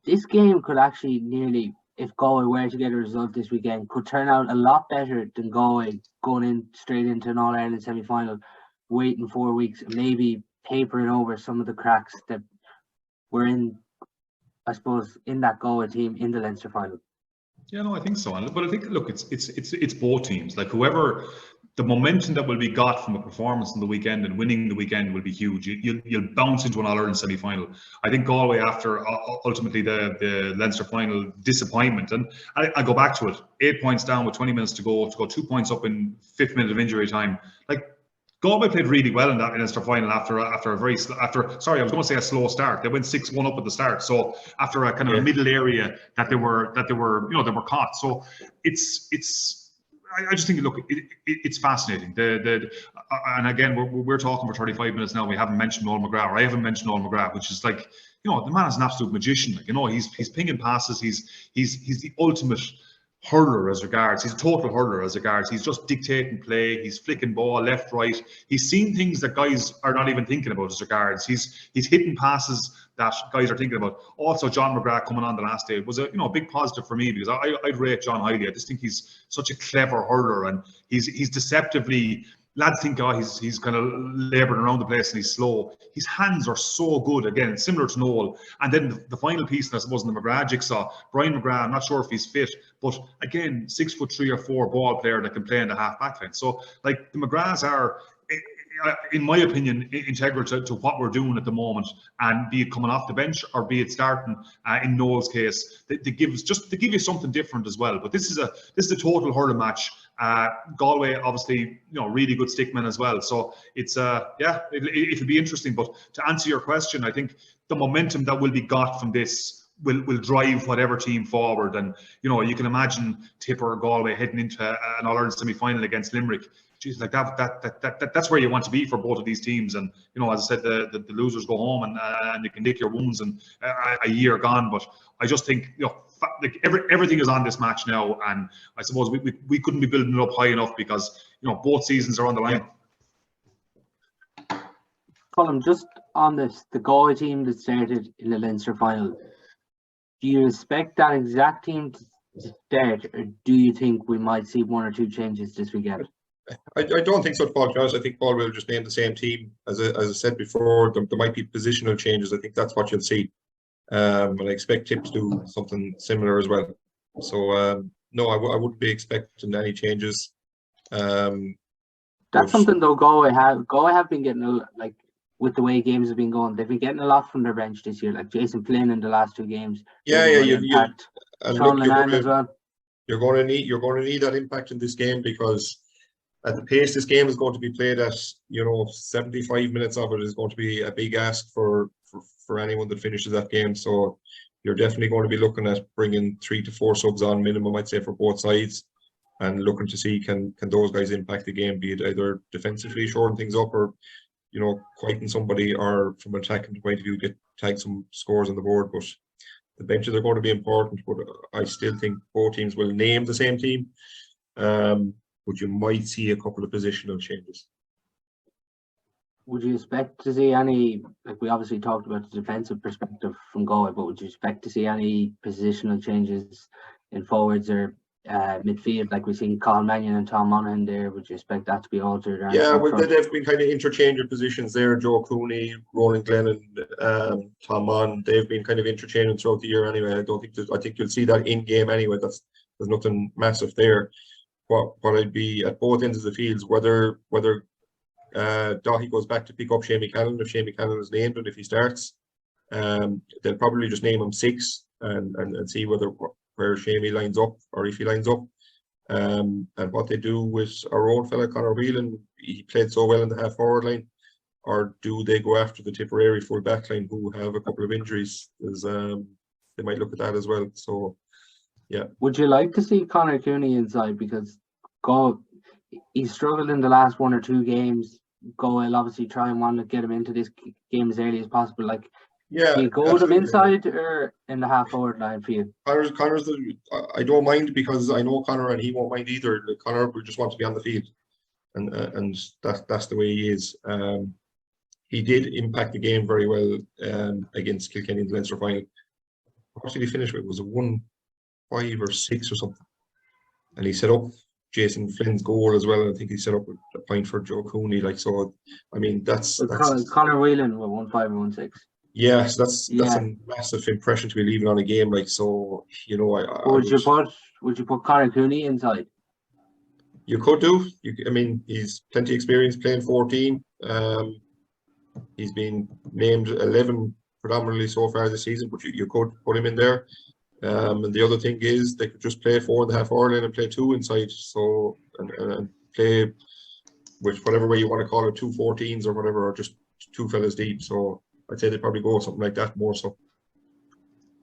this game could actually nearly if Galway were to get a result this weekend, could turn out a lot better than Galway going in straight into an All-Ireland semi-final, waiting 4 weeks, and maybe papering over some of the cracks that were in, I suppose, in that Galway team in the Leinster final. Yeah, no, I think so. But I think, look, it's both teams. Like, whoever, the momentum that will be got from a performance in the weekend and winning the weekend will be huge. You'll bounce into an All-Ireland semi-final. I think Galway, after ultimately the Leinster final disappointment, and I go back to it, 8 points down with 20 minutes to go 2 points up in 5th minute of injury time. Like, Galway played really well in that Leinster final after a slow start. They went 6-1 up at the start. So after a kind of a middle area that they were caught. So I just think, look, it's fascinating. And again, we're talking for 35 minutes now. We haven't mentioned Noel McGrath, or I haven't mentioned Noel McGrath, which is like, the man is an absolute magician. Like, he's pinging passes. He's the ultimate hurler as regards. He's a total hurler as regards. He's just dictating play. He's flicking ball left, right. He's seen things that guys are not even thinking about as regards. He's hitting passes that guys are thinking about. Also, John McGrath coming on the last day was a big positive for me, because I'd rate John highly. I just think he's such a clever hurler, and he's deceptively. Lads think, he's kind of labouring around the place and he's slow. His hands are so good, again, similar to Noel. And then the final piece, I suppose, in the McGrath jigsaw, Brian McGrath, I'm not sure if he's fit, but again, 6'3" or 4" ball player that can play in the half-back line. So, like, the McGraths are, in my opinion, integral to what we're doing at the moment, and be it coming off the bench or be it starting. In Noel's case, they give you something different as well. But this is a total hurling match. Galway, obviously, really good stickmen as well. So it's it'll be interesting. But to answer your question, I think the momentum that will be got from this will drive whatever team forward. And you can imagine Tipper or Galway heading into an All-Ireland semi-final against Limerick. Jeez, like that's where you want to be for both of these teams. And as I said, the losers go home and you can lick your wounds and a year gone. But I just think like everything is on this match now, and I suppose we couldn't be building it up high enough, because both seasons are on the line. Colm, just on this, the Galway team that started in the Leinster final, do you expect that exact team to start, or do you think we might see 1 or 2 changes this weekend? I don't think so, Paul Shaughnessy. I think Paul will just name the same team. As I said before, there might be positional changes. I think that's what you'll see. And I expect Tip to do something similar as well. So, no, I wouldn't be expecting any changes. That's something, though, Galway have been getting, like, with the way games have been going, they've been getting a lot from their bench this year. Like Jason Flynn in the last 2 games. Callanan as well. You're going to need that impact in this game, because at the pace this game is going to be played at, 75 minutes of it is going to be a big ask for anyone that finishes that game. So you're definitely going to be looking at bringing 3 to 4 subs on minimum, I'd say, for both sides, and looking to see can those guys impact the game, be it either defensively shoring things up, or quieting somebody, or from an attacking point of view tag some scores on the board. But the benches are going to be important. But I still think both teams will name the same team. But you might see a couple of positional changes. Would you expect to see any, like we obviously talked about the defensive perspective from Galway, but would you expect to see any positional changes in forwards or midfield, like we've seen Colm and Tom Monaghan there? Would you expect that to be altered? Yeah, well, they've been kind of interchanging positions there. Joe Cooney, Ronan Glennon, Tom Monaghan, they've been kind of interchanging throughout the year anyway. I think you'll see that in game anyway. There's nothing massive there. What I'd be at both ends of the fields, whether Daithí goes back to pick up Shamie Callanan, if Shamie Callanan is named, and if he starts, they'll probably just name him 6 and see where Shamie lines up, or if he lines up. And what they do with our own fella Conor Whelan, he played so well in the half forward line, or do they go after the Tipperary full back line, who have a couple of injuries? They might look at that as well. So yeah. Would you like to see Conor Cooney inside, because he's struggled in the last 1 or 2 games? Will obviously try and want to get him into this game as early as possible. Like, do you go with him inside or in the half forward line for you? Conor's I don't mind, because I know Conor and he won't mind either. Conor would just want to be on the field, and that's the way he is. He did impact the game very well against Kilkenny in the Leinster final. What did he finish with? Was it 5 or 6 or something. And he set up Jason Flynn's goal as well. And I think he set up a point for Joe Cooney. Like, so, I mean, that's Conor Whelan with 1-5 or 1-6. Yeah, so that's a massive impression to be leaving on a game. Like, so, you know, would you put Conor Cooney inside? You could do. I mean, he's plenty of experience playing 14. He's been named 11 predominantly so far this season, but you could put him in there. And the other thing is they could just play 4.5 Ireland and play 2 inside. So and play with whatever way you want to call it, 2 14s or whatever, or just 2 fellas deep. So I'd say they'd probably go something like that more so.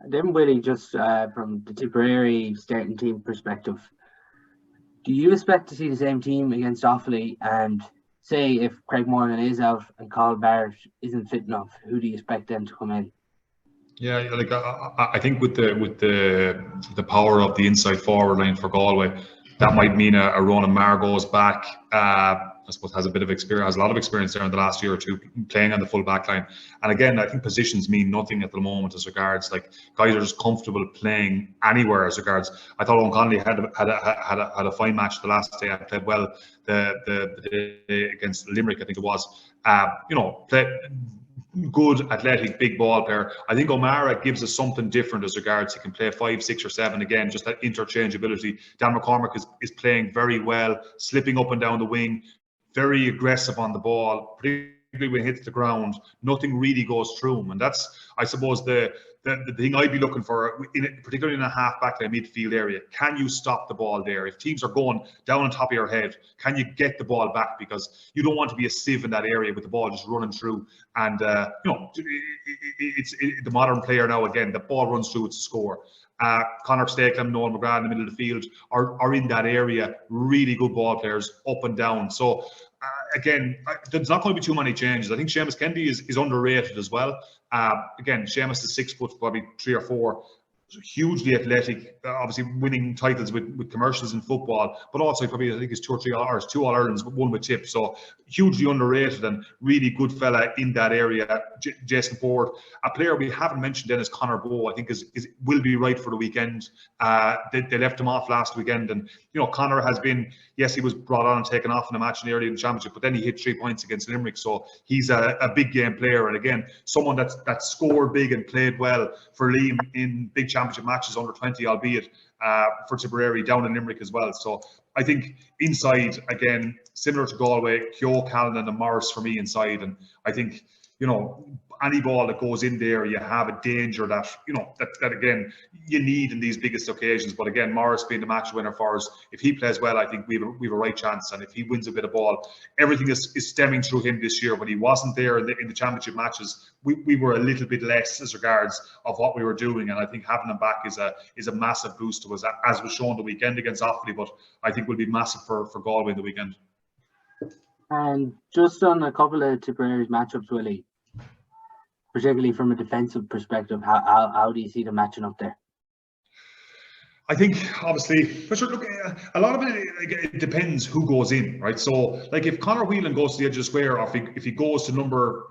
And then Willie, just from the Tipperary starting team perspective, do you expect to see the same team against Offaly? And say if Craig Morgan is out and Carl Barrett isn't fit enough, who do you expect them to come in? Yeah, like I think with the power of the inside forward line for Galway, that might mean a Ronan Maher goes back. I suppose has a lot of experience there in the last year or two playing on the full back line. And again, I think positions mean nothing at the moment as regards like guys are just comfortable playing anywhere as regards. I thought Owen Connolly had a fine match the last day. I played well the day against Limerick, I think it was. Good athletic big ball player. I think O'Mara gives us something different as regards he can play 5, 6 or 7 again, just that interchangeability. Dan McCormick is playing very well, slipping up and down the wing, very aggressive on the ball, particularly when it hits the ground. Nothing really goes through him, and that's, I suppose, the thing I'd be looking for, particularly in a half-back line midfield area. Can you stop the ball there? If teams are going down on top of your head, can you get the ball back? Because you don't want to be a sieve in that area with the ball just running through. And, it's the modern player now, again, the ball runs through, it's a score. Conor Stakelum, Noel McGrath in the middle of the field are in that area. Really good ball players up and down. So, again, there's not going to be too many changes. I think Seamus Kennedy is underrated as well. Again, Seamus is 6 foot, probably 3 or 4. Hugely athletic, obviously winning titles with commercials in football, but also probably I think it's 2 or 3 hours, 2 All-Irelands, one with Tip. So hugely underrated and really good fella in that area. Jason Ford, a player we haven't mentioned then is Conor Bowe. I think will be right for the weekend. They left him off last weekend, and Conor has been, yes, he was brought on and taken off in a match in the early in the championship, but then he hit 3 points against Limerick. So he's a big game player, and again, someone that scored big and played well for Liam in big championship matches under 20, albeit for Tipperary down in Limerick as well. So I think inside, again, similar to Galway, Keogh, Callanan and Morris for me inside. And I think, any ball that goes in there, you have a danger that, that again, you need in these biggest occasions. But again, Morris being the match winner for us, if he plays well, I think we have a right chance. And if he wins a bit of ball, everything is stemming through him this year. When he wasn't there in the championship matches, we were a little bit less as regards of what we were doing. And I think having him back is a massive boost to us, as was shown the weekend against Offaly. But I think will be massive for Galway the weekend. And just on a couple of Tipperary's matchups, Willie, particularly from a defensive perspective, how do you see them matching up there? I think, obviously, but look, a lot of it depends who goes in, right? So, like, if Conor Whelan goes to the edge of the square, or if he goes to number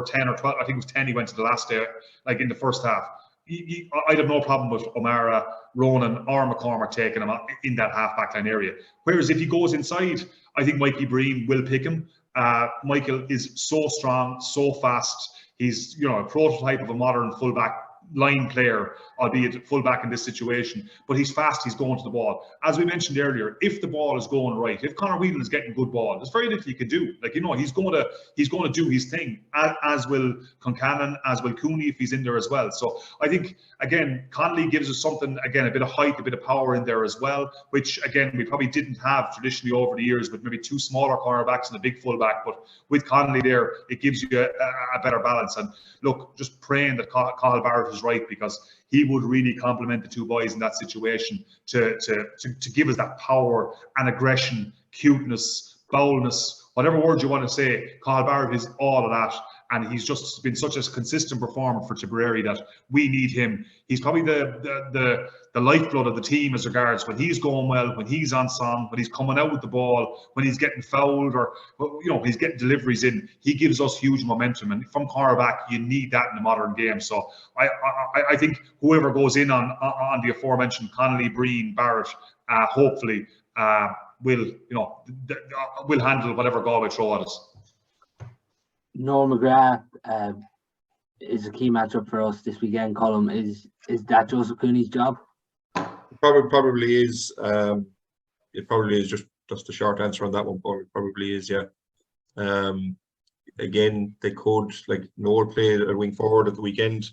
10 or 12, I think it was 10 he went to the last day, like in the first half, I'd have no problem with O'Mara, Ronan or McCormick taking him in that half-back line area. Whereas if he goes inside, I think Mikey Breen will pick him. Michael is so strong, so fast. He's, a prototype of a modern fullback line player, albeit fullback in this situation, but he's fast, he's going to the ball. As we mentioned earlier, if the ball is going right, if Conor Whelan is getting good ball, there's very little he can do. Like, he's going to do his thing, as will Concannon, as will Cooney if he's in there as well. So I think, again, Connolly gives us something, again, a bit of height, a bit of power in there as well, which, again, we probably didn't have traditionally over the years with maybe 2 smaller cornerbacks and a big fullback. But with Connolly there, it gives you a better balance. And look, just praying that Cathal Barrett is right, because he would really complement the 2 boys in that situation to give us that power and aggression, cuteness, boldness, whatever word you want to say. Cathal Barrett is all of that, and he's just been such a consistent performer for Tipperary that we need him. He's probably the lifeblood of the team as regards when he's going well, when he's on song, when he's coming out with the ball, when he's getting fouled, or he's getting deliveries in. He gives us huge momentum, and from cornerback, you need that in the modern game. So I think whoever goes in on the aforementioned Connolly, Breen, Barrett, hopefully will handle whatever Galway throw at us. Noel McGrath is a key matchup for us this weekend. Colm, is that Joseph Cooney's job? Probably is. It probably is just a short answer on that one. Probably is, yeah. Again, they could, like Noel played a wing forward at the weekend.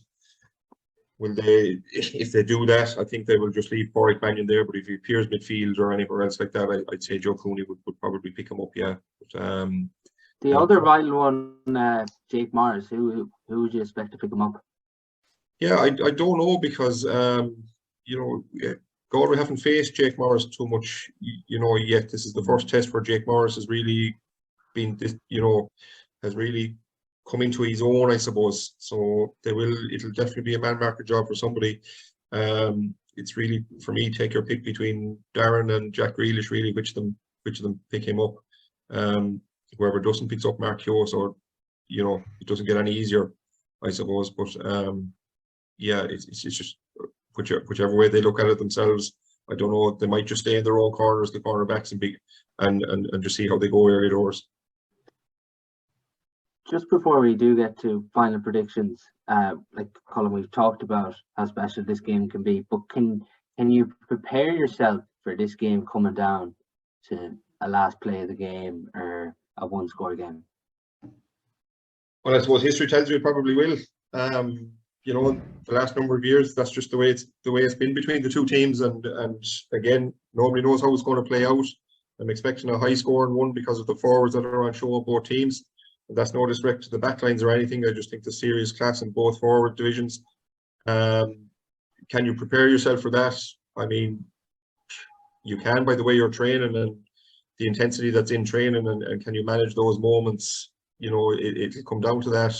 Will they? If they do that, I think they will just leave Porrick Mannion there. But if he appears midfield or anywhere else like that, I'd say Joe Cooney would probably pick him up. Yeah. But, the other vital one, Jake Morris, who would you expect to pick him up? Yeah, I don't know, because Galway haven't faced Jake Morris too much, yet. This is the first test where Jake Morris has really been has really come into his own, I suppose. So it'll definitely be a man marker job for somebody. It's really, for me, take your pick between Darren and Jack Grealish, really, which of them pick him up. Whoever doesn't picks up Mark Hughes, or it doesn't get any easier, I suppose. But yeah, it's just whichever way they look at it themselves. I don't know. They might just stay in their own corners, the cornerbacks, and just see how they go area doors. Just before we do get to final predictions, like Colm, we've talked about how special this game can be, but can you prepare yourself for this game coming down to a last play of the game or a one-score game? Well, I suppose history tells you it probably will. The last number of years, that's just the way it's been between the two teams, and again, nobody knows how it's going to play out. I'm expecting a high-scoring one because of the forwards that are on show on both teams. That's no disrespect to the backlines or anything. I just think the serious class in both forward divisions. Can you prepare yourself for that? I mean, you can, by the way you're training and the intensity that's in training, and can you manage those moments? It'll come down to that.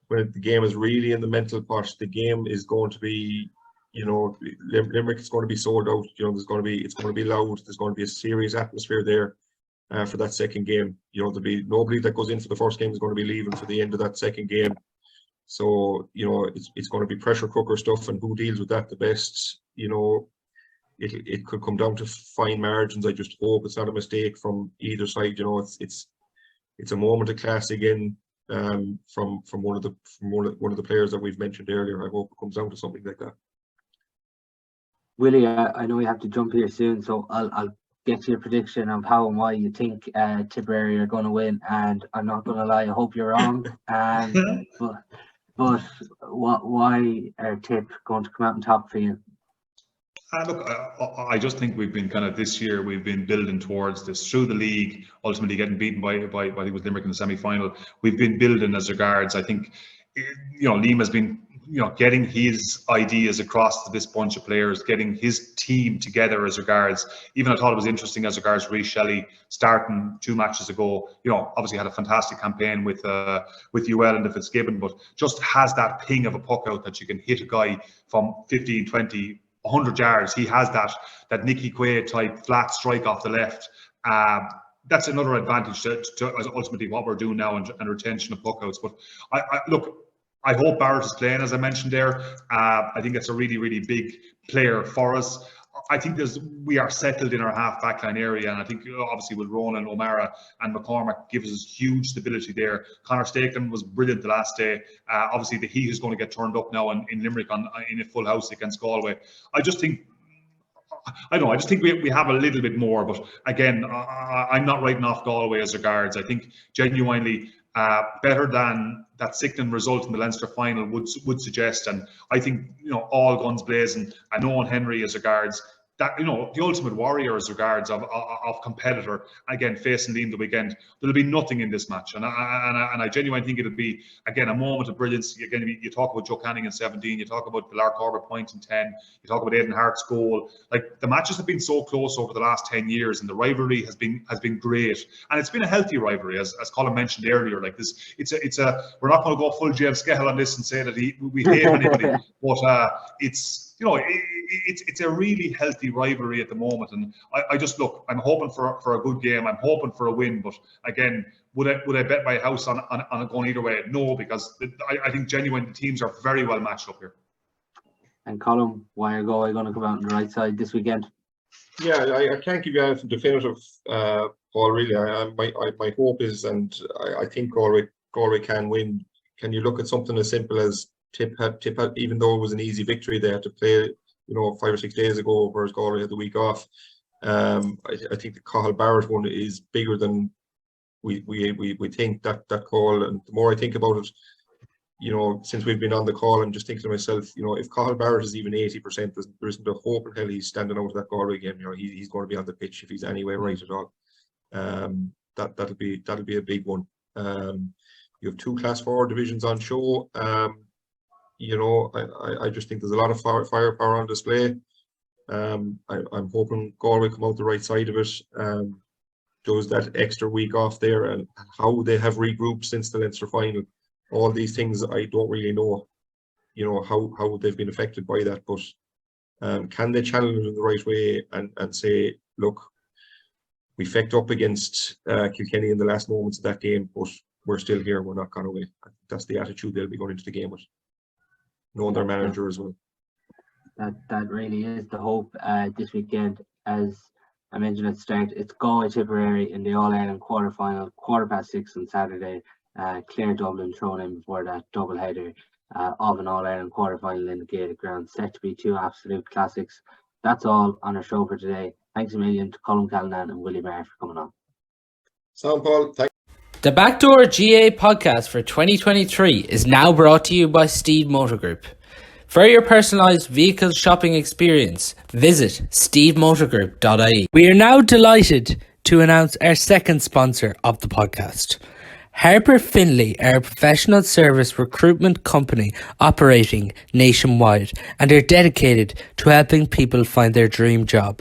When the game is really in the mental pot, the game is going to be, Limerick is going to be sold out. It's going to be loud. There's going to be a serious atmosphere there. For that second game, there'll be nobody that goes in for the first game is going to be leaving for the end of that second game. So it's going to be pressure cooker stuff, and who deals with that the best. It could come down to fine margins. I just hope it's not a mistake from either side. It's a moment of class again from one of the players that we've mentioned earlier. I hope it comes down to something like that. Willie, I know we have to jump here soon, so I'll get to your prediction of how and why you think Tipperary are going to win, and I'm not going to lie, I hope you're wrong. But why are Tip going to come out on top for you? Look, I just think we've been this year, we've been building towards this through the league, ultimately getting beaten by Limerick in the semi-final. We've been building as regards, I think, Liam has been getting his ideas across to this bunch of players, getting his team together as regards. Even I thought it was interesting as regards Rhys Shelley starting 2 matches ago. Obviously had a fantastic campaign with UL and the Fitzgibbon, but just has that ping of a puck out that you can hit a guy from 15, 20, 100 yards. He has that Nicky Quaid type flat strike off the left. That's another advantage to ultimately what we're doing now and retention of puckouts. But I hope Barrett is playing, as I mentioned there. I think it's a really, really big player for us. I think we are settled in our half backline area, and I think obviously with Ronan, O'Mara and McCormack gives us huge stability there. Conor Stakelin was brilliant the last day. Obviously the heat is going to get turned up now in Limerick in a full house against Galway. I just think we have a little bit more, but again, I'm not writing off Galway as regards. I think genuinely better than that sickening result in the Leinster final would suggest, and I think all guns blazing. And Owen Henry as regards, that, the ultimate warrior as regards of competitor, again, facing Lean the weekend. There'll be nothing in this match. And I genuinely think it'll be, again, a moment of brilliance. Again, you talk about Joe Canning in 17, you talk about Pilar Corbett point in 10, you talk about Aidan Hart's goal. Like, the matches have been so close over the last 10 years, and the rivalry has been great. And it's been a healthy rivalry, as Colm mentioned earlier. Like this, we're not going to go full James Skehill on this and say that we hate anybody, but it's a really healthy rivalry at the moment, and I just look. I'm hoping for a good game. I'm hoping for a win, but again, would I bet my house on it going either way? No, because I think genuinely the teams are very well matched up here. And Colm, why are Galway going to come out on the right side this weekend? Yeah, I can't give you anything definitive, Paul. Really, my hope is, and I think Galway can win. Can you look at something as simple as Tip had, even though it was an easy victory, they had to play 5 or 6 days ago, whereas Galway had the week off. I think the Cathal Barrett one is bigger than we think, that call. And the more I think about it, since we've been on the call, I'm just thinking to myself, if Cathal Barrett is even 80%, there isn't a hope in hell he's standing out of that Galway game. He's going to be on the pitch if he's anyway right at all. That'll be a big one. You have 2 Class 4 divisions on show. I just think there's a lot of firepower on display. I'm hoping Galway come out the right side of it. Does that extra week off there, and how they have regrouped since the Leinster final. All these things I don't really know, how they've been affected by that. But can they channel it in the right way and say, look, we fecked up against Kilkenny in the last moments of that game, but we're still here, we're not gone away. That's the attitude they'll be going into the game with. Knowing their manager as well. That really is the hope this weekend. As I mentioned at the start, it's Galway Tipperary in the All-Ireland Quarter-Final, 6:15 on Saturday. Clare Dublin thrown in before that doubleheader of an All-Ireland Quarter-Final in the Gaelic ground, set to be 2 absolute classics. That's all on our show for today. Thanks a million to Colm, Callanan and Willie Maher for coming on. Sound, Paul. Thanks. The Backdoor GAA Podcast for 2023 is now brought to you by Steede Motor Group. For your personalised vehicle shopping experience, visit steedemotorgroup.ie. We are now delighted to announce our second sponsor of the podcast. Harper Finlay are a professional service recruitment company operating nationwide and are dedicated to helping people find their dream job.